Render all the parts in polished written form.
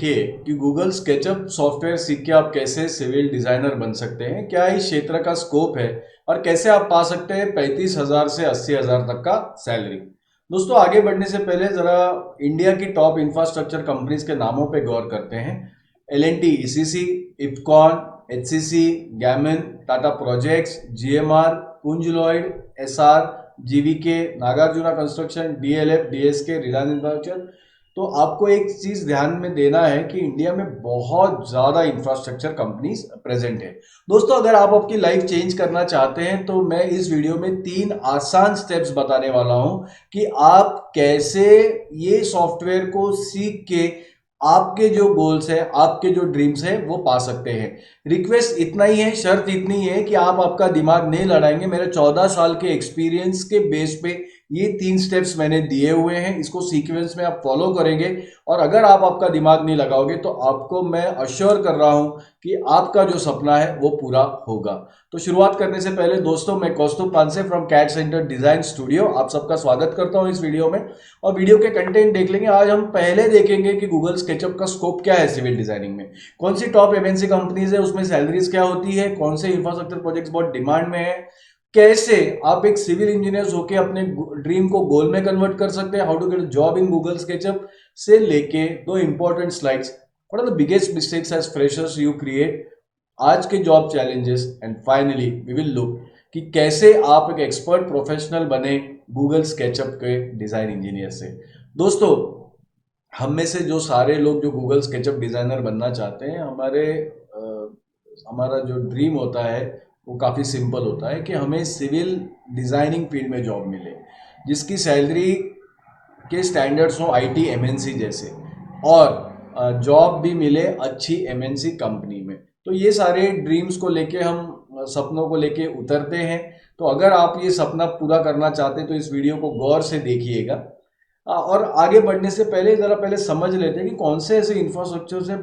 देखिए कि Google SketchUp software सीख के आप कैसे सिविल डिजाइनर बन सकते हैं, क्या इस क्षेत्र का स्कोप है और कैसे आप पा सकते हैं 35,000 से 80,000 तक का सैलरी। दोस्तों, आगे बढ़ने से पहले जरा इंडिया की टॉप इंफ्रास्ट्रक्चर कंपनीज के नामों पे गौर करते हैं। L&T ECC, इफ्कॉन, HCC, Gammon, Tata projects, GMR, पुंज Lloyd, SR, GVK, Nagarjuna construction, DLF, DSK, Reliance infrastructure. तो आपको एक चीज ध्यान में देना है कि इंडिया में बहुत ज्यादा इंफ्रास्ट्रक्चर कंपनीज प्रेजेंट है। दोस्तों, अगर आप आपकी लाइफ चेंज करना चाहते हैं तो मैं इस वीडियो में 3 आसान स्टेप्स बताने वाला हूं कि आप कैसे ये सॉफ्टवेयर को सीख के आपके जो गोल्स है, आपके जो ड्रीम्स है, वो पा सकते हैं। रिक्वेस्ट इतना ही है, शर्त इतनी है कि आप आपका दिमाग नहीं लड़ाएंगे। मेरे 14 साल के एक्सपीरियंस के बेस पे ये 3 स्टेप्स मैंने दिए हुए हैं, इसको सीक्वेंस में आप फॉलो करेंगे और अगर आप आपका दिमाग नहीं लगाओगे तो आपको मैं अश्योर कर रहा हूं कि आपका जो सपना है वो पूरा होगा। तो शुरुआत करने से पहले दोस्तों, मैं Kaustubh Panse from CAD centre design studio आप सबका स्वागत करता हूं इस वीडियो में। और वीडियो के कंटेंट देख लेंगे। आज हम पहले देखेंगे कि गूगल स्केचअप का स्कोप क्या है सिविल डिजाइनिंग में, कौन सी टॉप एमएनसी कंपनीज है, उसमें सैलरीज क्या होती है, कौन से इंफ्रास्ट्रक्चर प्रोजेक्ट्स बहुत डिमांड में है, कैसे आप एक सिविल इंजीनियर होकर अपने ड्रीम को गोल में कन्वर्ट कर सकते हैं, how to get job in Google SketchUp से लेके 2 important slides, what are the biggest mistakes as freshers you create, आज के job challenges, and finally we will look कि कैसे आप एक एक्सपर्ट प्रोफेशनल बने गूगल स्केचअप के डिजाइन इंजीनियर से। दोस्तों, हम में से जो सारे लोग जो गूगल स्केचअप डिजाइनर बनना चाहते हैं, हमारा जो ड्रीम होता है वो काफ़ी सिंपल होता है कि हमें सिविल डिज़ाइनिंग फील्ड में जॉब मिले जिसकी सैलरी के स्टैंडर्ड्स हो आईटी एमएनसी जैसे, और जॉब भी मिले अच्छी एमएनसी कंपनी में। तो ये सारे ड्रीम्स को लेके हम सपनों को लेके उतरते हैं। तो अगर आप ये सपना पूरा करना चाहते हैं तो इस वीडियो को गौर से देखिएगा। और आगे बढ़ने से पहले ज़रा पहले समझ लेते हैं कि कौन से ऐसे इंफ्रास्ट्रक्चर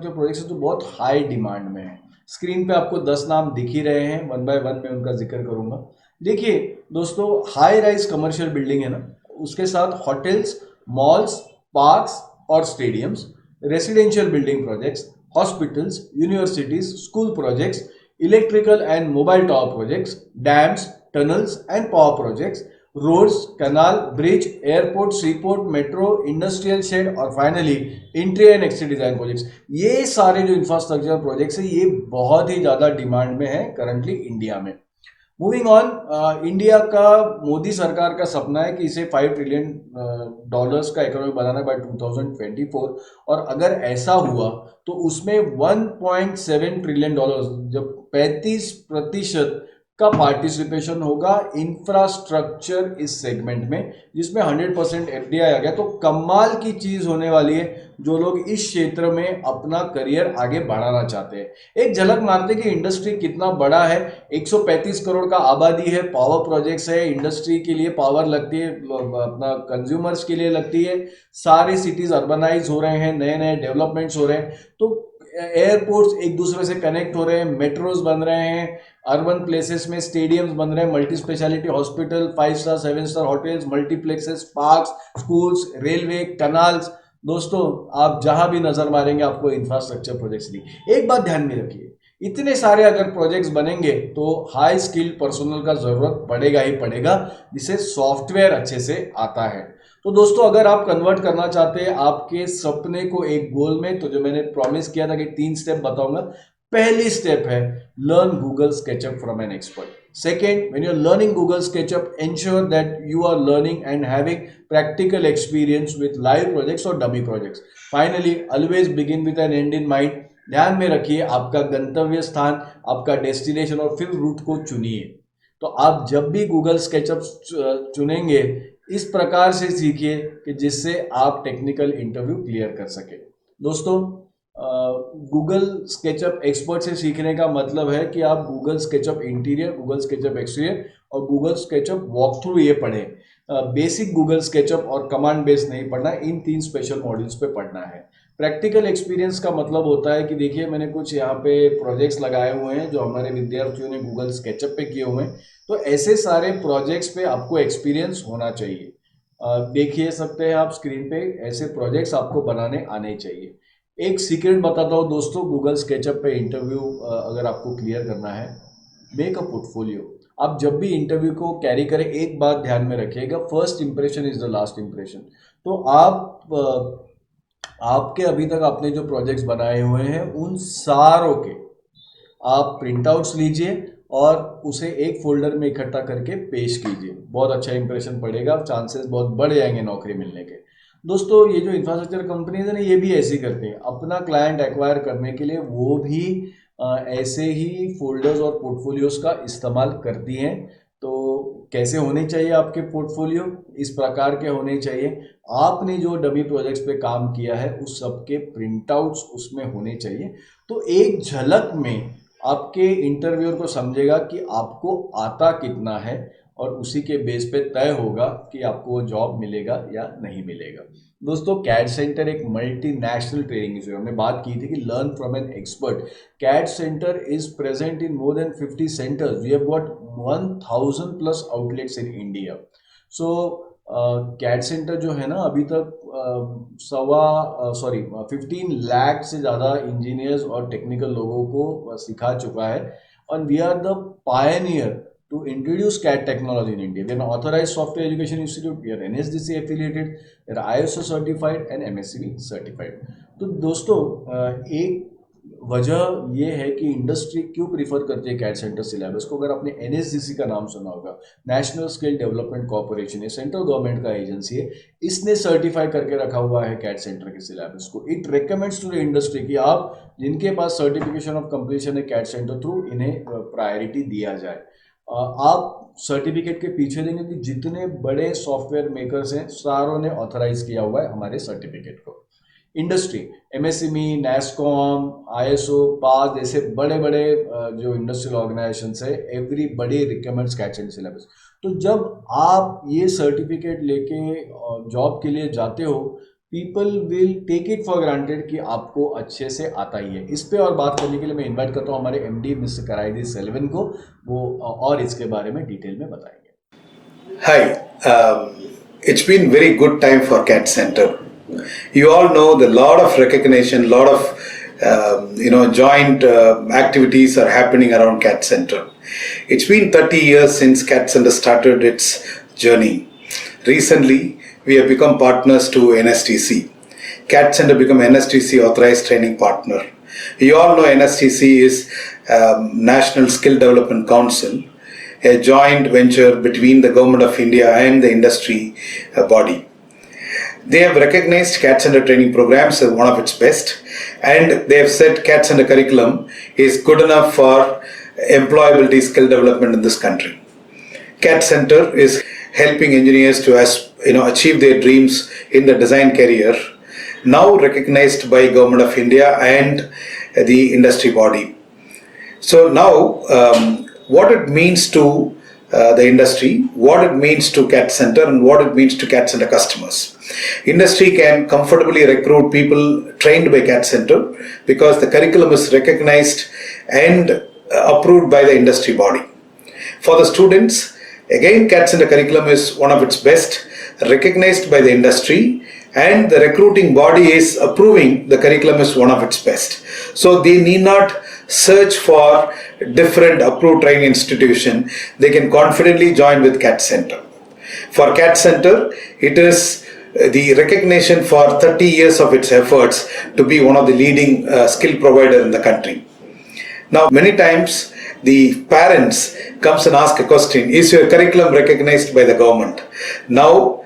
प्रोजेक्ट्स जो बहुत हाई डिमांड में है। स्क्रीन पे आपको 10 नाम दिख ही रहे हैं, वन बाय वन मैं उनका जिक्र करूंगा। देखिए दोस्तों, हाई राइज कमर्शियल बिल्डिंग है ना, उसके साथ होटल्स, मॉल्स, पार्क्स और stadiums, residential building projects, hospitals, universities, school projects, electrical and mobile tower projects, dams, tunnels and power projects, roads, canal, bridge, airport, seaport, metro, industrial shed और finally interior and exterior design projects. ये सारे जो infrastructure projects है ये बहुत ही ज्यादा demand में है करंटली इंडिया में। मूविंग ऑन, इंडिया का मोदी सरकार का सपना है कि इसे $5 ट्रिलियन का इकोनॉमी बनाना बाय 2024, और अगर ऐसा हुआ तो उसमें $1.7 ट्रिलियन, जब 35% का पार्टिसिपेशन होगा इंफ्रास्ट्रक्चर इस सेगमेंट में, जिसमें 100% एफडीआई आ गया तो कमाल की चीज होने वाली है जो लोग इस क्षेत्र में अपना करियर आगे बढ़ाना चाहते हैं। एक झलक मारते कि इंडस्ट्री कितना बड़ा है। 135 करोड़ का आबादी है, पावर प्रोजेक्ट्स है, इंडस्ट्री के लिए पावर लगती है, अपना कंज्यूमर्स के लिए लगती है, सारे सिटीज अर्बनाइज हो रहे हैं, नए नए डेवलपमेंट्स हो रहे हैं, तो एयरपोर्ट्स एक दूसरे से कनेक्ट हो रहे हैं, मेट्रोज बन रहे हैं, अर्बन प्लेसेस में स्टेडियम्स बन रहे हैं, multi speciality hospital, 5 star 7 star hotels, multiplexes, parks, schools, railway, canals. दोस्तों, आप जहां भी नजर मारेंगे आपको इंफ्रास्ट्रक्चर प्रोजेक्ट्स दिखेंगे। एक बात ध्यान में रखिए, इतने सारे अगर प्रोजेक्ट्स बनेंगे तो हाई स्किल्ड पर्सनल का जरूरत पड़ेगा ही पड़ेगा, जिसे सॉफ्टवेयर अच्छे से आता है। तो दोस्तों, अगर आप कन्वर्ट करना चाहते हैं आपके सपने को एक गोल में, तो जो मैंने प्रॉमिस किया था कि 3 स्टेप बताऊंगा। पहली स्टेप है learn Google SketchUp from an expert. Second, when you're learning Google SketchUp, ensure that you are learning and having practical experience with live projects or dummy projects. Finally, always begin with an end in mind. ध्यान में रखिए आपका गंतव्य स्थान, आपका destination, और फिर root को चुनिए। तो आप जब भी गूगल स्केचअप चुनेंगे, इस प्रकार से सीखिए कि जिससे आप टेक्निकल इंटरव्यू क्लियर कर सके। दोस्तों, गूगल स्केचअप एक्सपर्ट से सीखने का मतलब है कि आप Google SketchUp interior, Google SketchUp exterior और गूगल स्केचअप वॉक थ्रू ये पढ़ें। बेसिक गूगल स्केचअप और कमांड बेस नहीं पढ़ना, इन 3 स्पेशल मॉड्यूल्स पे पढ़ना है। प्रैक्टिकल एक्सपीरियंस का मतलब होता है कि देखिए, मैंने कुछ यहाँ पे प्रोजेक्ट्स लगाए हुए हैं जो हमारे विद्यार्थियों ने गूगल स्केचअप पे किए हुए हैं, तो ऐसे सारे प्रोजेक्ट्स पे आपको एक्सपीरियंस होना चाहिए। देखिए सकते हैं आप स्क्रीन पे, ऐसे प्रोजेक्ट्स आपको बनाने आने चाहिए। एक सीक्रेट बताता हूँ दोस्तों, गूगल स्केचअप पे इंटरव्यू अगर आपको क्लियर करना है, मेक अ पोर्टफोलियो। आप जब भी इंटरव्यू को कैरी करें, एक बात ध्यान में रखिएगा, first impression is the last impression. तो आपके अभी तक आपने जो प्रोजेक्ट्स बनाए हुए हैं उन सारों के आप प्रिंट आउट्स लीजिए और उसे एक फोल्डर में इकट्ठा करके पेश कीजिए। बहुत अच्छा इंप्रेशन पड़ेगा, चांसेस बहुत बढ़ जाएंगे नौकरी मिलने के। दोस्तों, ये जो इंफ्रास्ट्रक्चर कंपनीज है ना, ये भी ऐसे ही करते हैं। अपना क्लाइंट एक्वायर करने के लिए वो भी ऐसे ही फोल्डर्स और पोर्टफोलियोज का इस्तेमाल करती हैं। तो कैसे होने चाहिए आपके पोर्टफोलियो? इस प्रकार के होने चाहिए। आपने जो डमी प्रोजेक्ट्स पे काम किया है उस सब के प्रिंट आउट्स उसमें होने चाहिए। तो एक झलक में आपके इंटरव्यूअर को समझेगा कि आपको आता कितना है, और उसी के बेस पे तय होगा कि आपको वो जॉब मिलेगा या नहीं मिलेगा। दोस्तों, कैड सेंटर एक मल्टीनेशनल ट्रेनिंग इंस्टीट्यूट, हमने बात की थी कि learn from an expert. CAD centre is present in more than 50 centres. We have got 1000 plus outlets in India. So CAD centre जो है ना, अभी तक 15 लाख से ज़्यादा इंजीनियर्स और टेक्निकल लोगों को सिखा चुका है। और we are the pioneer to introduce CAD technology in India. We are an authorized software education institute. We are NSDC affiliated. We are ISO certified and MSCB certified. तो दोस्तों, एक वजह ये है कि इंडस्ट्री क्यों प्रीफर करती है कैड सेंटर सिलेबस को। अगर आपने NSDC का नाम सुना होगा, नेशनल स्किल डेवलपमेंट कॉर्पोरेशन, ये सेंट्रल गवर्नमेंट का एजेंसी है, इसने सर्टिफाई करके रखा हुआ है कैड सेंटर के सिलेबस को। It recommends to the industry कि आप जिनके पास सर्टिफिकेशन ऑफ कंप्लीशन है कैड सेंटर थ्रू, इन्हें प्रायोरिटी दिया जाए। आप सर्टिफिकेट के पीछे देंगे कि जितने बड़े सॉफ्टवेयर मेकर्स हैं सारों ने ऑथराइज किया हुआ है हमारे सर्टिफिकेट को। इंडस्ट्री, एमएसएमई, नैस्कॉम, आईएसओ, पास जैसे बड़े बड़े जो इंडस्ट्रियल ऑर्गेनाइजेशंस है, everybody recommends CAD centre syllabus. तो जब आप ये सर्टिफिकेट लेके जॉब के लिए जाते हो, people will take it for granted कि आपको अच्छे से आता ही है। इस पे और बात करने के लिए मैं इनवाइट करता हूँ हमारे एमडी मिस्टर कराईदी सेल्विन को, वो और इसके बारे में डिटेल में बताएंगे। Hi, it's been very good time for CAD Center. You all know the lot of recognition, lot of joint activities are happening around CAD Center. It's been 30 years since CAD Center started its journey. Recently, we have become partners to NSTC. CAD Center become NSTC authorized training partner. You all know NSTC is National Skill Development Council, a joint venture between the Government of India and the industry body. They have recognized CAD Center training programs as one of its best, and they have said CAD Center curriculum is good enough for employability skill development in this country. CAD Center is helping engineers to achieve their dreams in the design career, now recognized by Government of India and the industry body. So now, what it means to the industry, what it means to CAD Center, and what it means to CAD Center customers. Industry can comfortably recruit people trained by CAD Center because the curriculum is recognized and approved by the industry body. For the students, again, CAD Center curriculum is one of its best, recognized by the industry, and the recruiting body is approving the curriculum is one of its best. So they need not search for different approved training institution. They can confidently join with CAD Center. For CAD Center, it is the recognition for 30 years of its efforts to be one of the leading skill provider in the country. Now, many times the parents comes and ask a question, is your curriculum recognized by the government? Now,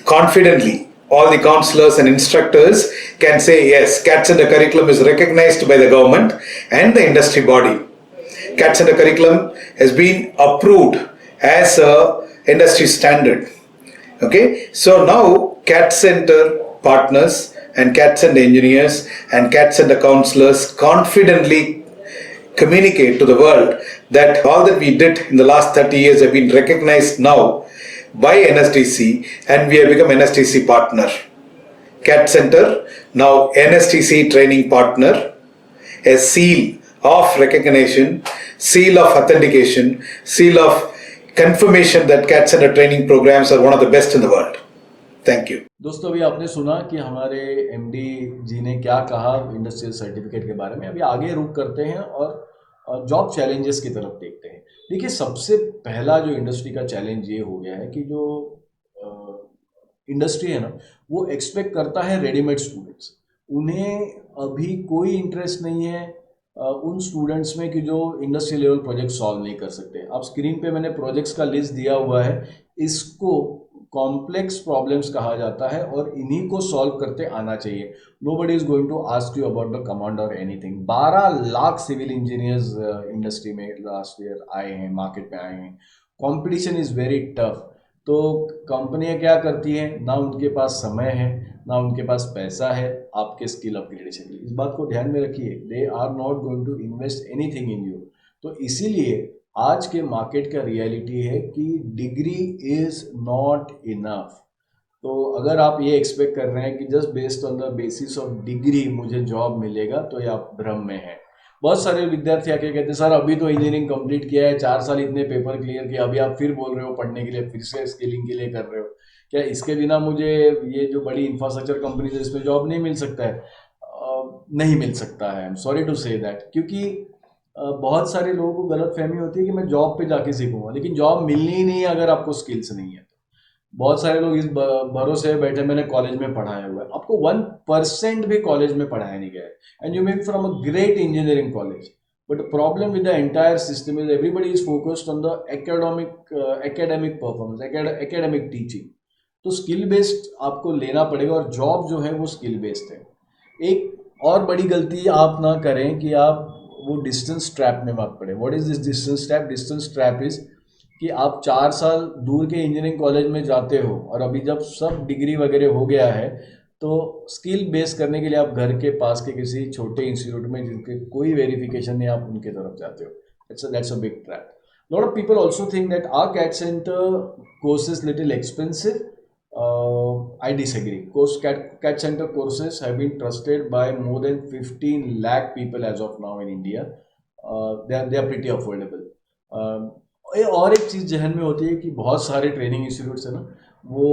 confidently, all the counselors and instructors can say, yes, CAD Center curriculum is recognized by the government and the industry body. CAD Center curriculum has been approved as a industry standard. Okay, so now CAD Center partners and CAD Center engineers and CAD Center counselors confidently communicate to the world that all that we did in the last 30 years have been recognized now by NSTC, and we have become NSTC partner. CAD Center, now NSTC training partner, a seal of recognition, seal of authentication, seal of confirmation that CAD Center training programs are one of the best in the world. Thank you. दोस्तों अभी आपने सुना कि हमारे MD जी ने क्या कहा industrial certificate के बारे में। अभी आगे रुक करते हैं और जॉब चैलेंजेस की तरफ देखते हैं। देखिए सबसे पहला जो इंडस्ट्री का चैलेंज ये हो गया है कि जो इंडस्ट्री है ना वो एक्सपेक्ट करता है रेडीमेड स्टूडेंट्स। उन्हें अभी कोई इंटरेस्ट नहीं है उन स्टूडेंट्स में कि जो इंडस्ट्री लेवल प्रोजेक्ट सॉल्व नहीं कर सकते। अब स्क्रीन पे मैंने प्रोजेक्ट्स का लिस्ट दिया हुआ है। इसको कॉम्प्लेक्स प्रॉब्लम्स कहा जाता है और इन्हीं को सॉल्व करते आना चाहिए। Nobody is going to ask you about the command और anything. 12 lakh civil engineers industry में लास्ट ईयर आए हैं, मार्केट में आए हैं। Competition is very tough. तो कंपनियां क्या करती हैं, ना उनके पास समय है ना उनके पास पैसा है आपके स्किल अपग्रेडेशन के लिए। इस बात को ध्यान में रखिए, they are not going to invest anything in you. तो इसीलिए आज के मार्केट का रियलिटी है कि डिग्री इज नॉट इनफ। तो अगर आप ये एक्सपेक्ट कर रहे हैं कि just based on the basis of degree मुझे जॉब मिलेगा, तो ये आप भ्रम में हैं। बहुत सारे विद्यार्थी आके कहते हैं सर अभी तो इंजीनियरिंग कंप्लीट किया है, 4 साल इतने पेपर क्लियर किया, अभी आप फिर बोल रहे हो पढ़ने के लिए, फिर से स्किलिंग के लिए कर रहे हो। क्या इसके बिना मुझे ये जो बड़ी इंफ्रास्ट्रक्चर कंपनी है इसमें जॉब नहीं मिल सकता है? नहीं मिल सकता है। I am sorry to say that. क्योंकि बहुत सारे लोगों को गलत फहमी होती है कि मैं जॉब पे जाके सीखूंगा, लेकिन जॉब मिलनी ही नहीं है अगर आपको स्किल्स नहीं है। बहुत सारे लोग इस भरोसे बैठे मैंने कॉलेज में पढ़ाया हुआ है। आपको 1% भी कॉलेज में पढ़ाया नहीं गया है and you may be from a great engineering college, but problem with the entire system is everybody is focused on the academic performance, academic teaching. तो स्किल बेस्ड आपको लेना पड़ेगा और जॉब जो है वो स्किल बेस्ड है। एक और बड़ी गलती आप ना करें कि आप वो डिस्टेंस ट्रैप में मत पड़े। What is this distance trap? Distance trap is कि आप 4 साल दूर के इंजीनियरिंग कॉलेज में जाते हो और अभी जब सब डिग्री वगैरह हो गया है तो स्किल बेस करने के लिए आप घर के पास के किसी छोटे इंस्टीट्यूट में जिनके कोई वेरिफिकेशन नहीं, आप उनके तरफ जाते हो। That's a big trap. Lot of people also think that our CAD centre course is little expensive. I disagree. CAT center courses have been trusted by more than 15 lakh people as of now in India. They are pretty affordable. और एक चीज़ जहन में होती है कि बहुत सारे training institutes है ना वो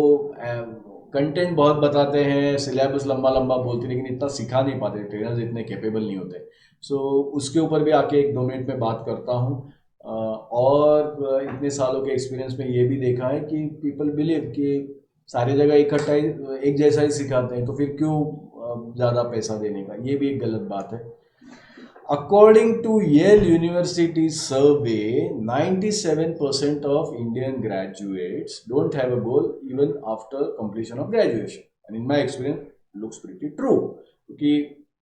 कंटेंट बहुत बताते हैं, सिलेबस लंबा लंबा बोलते हैं, लेकिन इतना सिखा नहीं पाते, ट्रेनर्स इतने कैपेबल नहीं होते। सो उसके ऊपर भी आके 1-2 मिनट में बात करता हूँ। और इतने सालों के एक्सपीरियंस में ये भी देखा है कि पीपल बिलीव कि सारी जगह इकट्ठा ही एक जैसा ही सिखाते हैं, तो फिर क्यों ज़्यादा पैसा देने का? ये भी एक गलत बात है। According to Yale University survey, 97% of Indian graduates don't have a goal even after completion of graduation. And in my experience, looks pretty true. क्योंकि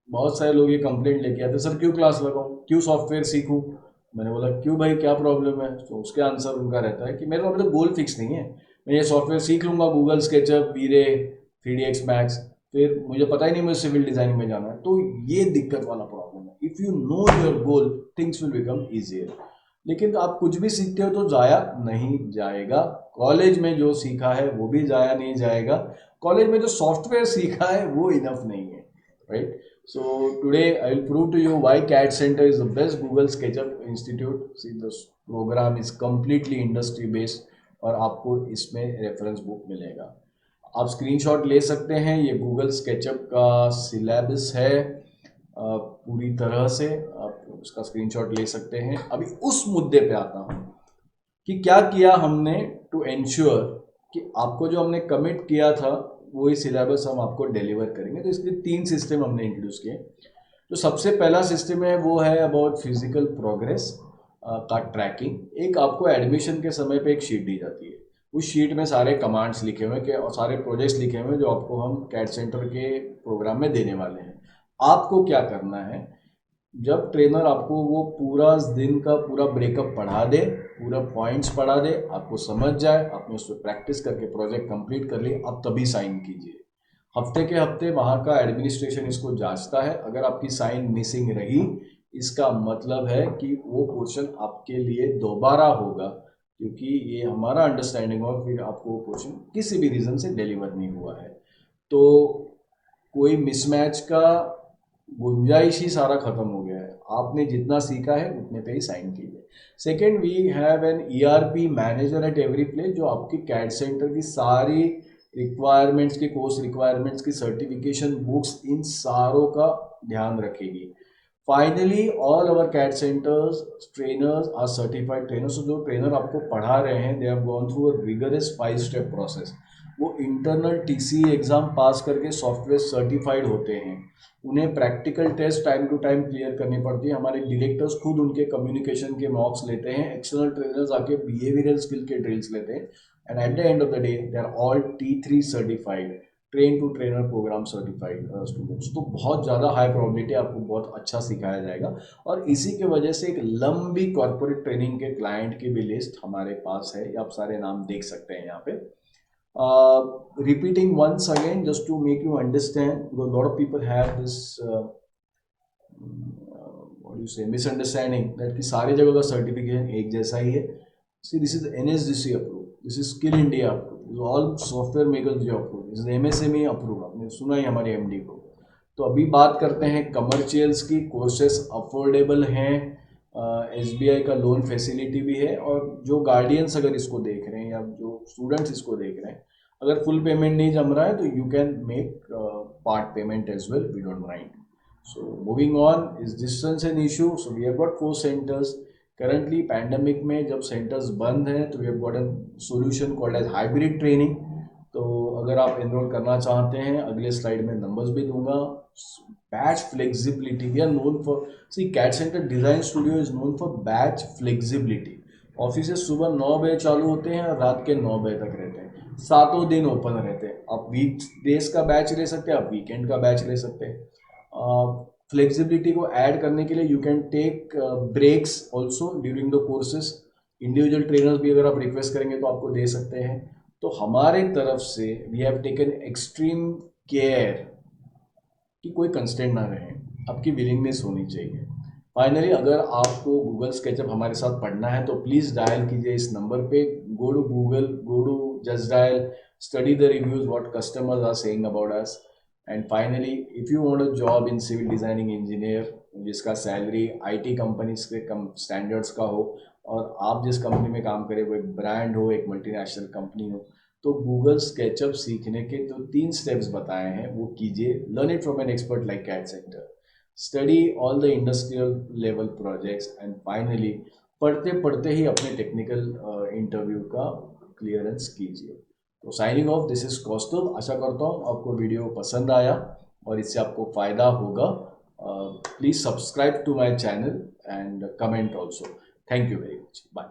बहुत सारे लोग ये कंप्लेंट लेके आते सर क्यों क्लास लगाऊं, क्यों सॉफ्टवेयर सीखूं। मैंने बोला क्यों भाई, क्या प्रॉब्लम है? तो उसके आंसर उनका रहता है कि मेरे अभी तो गोल फिक्स नहीं है, मैं ये सॉफ्टवेयर सीख लूंगा, गूगल स्केचअप, वीरे, 3ds मैक्स, फिर मुझे पता ही नहीं मुझे सिविल डिजाइनिंग में जाना है। तो ये दिक्कत वाला प्रॉब्लम है। If you know your goal, things will become easier. लेकिन आप कुछ भी सीखते हो तो जाया नहीं जाएगा। कॉलेज में जो सीखा है वो भी जाया नहीं जाएगा। कॉलेज में जो सॉफ्टवेयर सीखा है वो इनफ नहीं है, right? So today I will prove to you why cat centre is the best Google SketchUp institute. See the programme is completely industry based और आपको इसमें रेफरेंस बुक मिलेगा। आप स्क्रीनशॉट ले सकते हैं, ये गूगल स्केचअप का सिलेबस है पूरी तरह से, आप उसका स्क्रीनशॉट ले सकते हैं। अभी उस मुद्दे पे आता हूँ कि क्या किया हमने टू एंश्योर कि आपको जो हमने कमिट किया था वही सिलेबस हम आपको डिलीवर करेंगे। तो इसलिए 3 सिस्टम हमने इंट्रोड्यूस किए। जो सबसे पहला सिस्टम है वो है अबाउट फिजिकल प्रोग्रेस का ट्रैकिंग। एक आपको एडमिशन के समय पे एक शीट दी जाती है, उस शीट में सारे कमांड्स लिखे हुए हैं और सारे प्रोजेक्ट्स लिखे हुए हैं जो आपको हम कैट सेंटर के प्रोग्राम में देने वाले हैं। आपको क्या करना है, जब ट्रेनर आपको वो पूरा दिन का पूरा ब्रेकअप पढ़ा दे, पूरा पॉइंट्स पढ़ा दे, आपको समझ जाए, आपने उस पर प्रैक्टिस करके प्रोजेक्ट कंप्लीट कर लिया, आप तभी साइन कीजिए। हफ्ते के हफ्ते वहाँ का एडमिनिस्ट्रेशन इसको जांचता है। अगर आपकी साइन मिसिंग रही, इसका मतलब है कि वो पोर्शन आपके लिए दोबारा होगा, क्योंकि ये हमारा अंडरस्टैंडिंग और फिर आपको वो पोर्शन किसी भी रीज़न से डिलीवर नहीं हुआ है। तो कोई मिसमैच का गुंजाइश ही सारा खत्म हो गया है। आपने जितना सीखा है उतने पे ही साइन कीजिए। Second, we have an ERP manager at every place जो आपकी कैट सेंटर की सारी रिक्वायरमेंट्स की, कोर्स रिक्वायरमेंट्स की, सर्टिफिकेशन बुक्स, इन सारों का ध्यान रखेगी। Finally all our CAD centres trainers are certified trainers. जो ट्रेनर आपको पढ़ा रहे हैं they have gone through a rigorous 5 step process. वो इंटरनल टीसी एग्जाम पास करके सॉफ्टवेयर सर्टिफाइड होते हैं। उन्हें practical test time to time clear करनी पड़ती है। हमारे डायरेक्टर्स खुद उनके कम्युनिकेशन के मॉक्स लेते हैं। एक्सटर्नल ट्रेनर्स आके बिहेवियरल स्किल के ड्रिल्स लेते हैं। And at the end of the day they are all T3 certified, train to trainer programme certified students. तो बहुत ज़्यादा हाई प्रोबेबिलिटी, आपको बहुत अच्छा सिखाया जाएगा। और इसी के वजह से एक लंबी कॉर्पोरेट ट्रेनिंग के क्लाइंट की भी लिस्ट हमारे पास है, आप सारे नाम देख सकते हैं यहाँ पे। Repeating once again just to make you understand, because a lot of people have this what do you say, misunderstanding that कि सारी जगह का सर्टिफिकेशन एक जैसा ही है। See, this is NSDC approved, this is Skill India approved, this is all software makers जो approved, this is MSME approved। आपने सुना ही हमारे MD को। तो अभी बात करते हैं कमर्शियल्स की। कोर्सेस अफोर्डेबल हैं, SBI का लोन फैसिलिटी भी है। और जो गार्डियंस अगर इसको देख रहे हैं या जो स्टूडेंट्स इसको देख रहे हैं, अगर फुल पेमेंट नहीं जम रहा है तो you can make part payment as well, we don't mind. So moving on, is distance an issue? So we have got 4 centres currently. Pandemic में जब सेंटर्स बंद हैं तो we have got an solution called as hybrid training. तो अगर आप enrol करना चाहते हैं, अगले स्लाइड में नंबर्स भी दूंगा। Batch flexibility, we are known for, see CAD centre design studio is known for batch flexibility. Office सुबह 9 बजे चालू होते हैं और रात के 9 बजे तक रहते हैं, सातों दिन ओपन रहते हैं। आप वीक डेज का बैच ले सकते हैं, आप वीकेंड का बैच ले सकते हैं। फ्लेक्सिबिलिटी को ऐड करने के लिए you can take breaks also during the courses. Individual trainers भी अगर आप रिक्वेस्ट करेंगे तो आपको दे सकते हैं। तो हमारे तरफ से we have taken extreme care कि कोई कंस्टेंट ना रहे, आपकी विलिंगनेस होनी चाहिए। फाइनली अगर आपको गूगल स्केचअप हमारे साथ पढ़ना है तो प्लीज़ डायल कीजिए इस नंबर पे। Go to Google, go to Just Dial, study the reviews what customers are saying about us. And finally if you want a job in civil designing engineer जिसका salary IT companies के कम standards का हो, और आप जिस company में काम करें वो एक ब्रांड हो, एक मल्टीनेशनल कंपनी हो, तो गूगल स्केचअप सीखने के जो 3 स्टेप्स बताए हैं वो कीजिए। Learn it from an expert like CAD centre, study all the industrial level projects, and finally पढ़ते पढ़ते ही अपने टेक्निकल इंटरव्यू का क्लियरेंस कीजिए। तो साइनिंग ऑफ, दिस इज कौस्तुभ। आशा करता हूँ आपको वीडियो पसंद आया और इससे आपको फ़ायदा होगा। Please subscribe to my channel and comment also. Thank you very much, bye.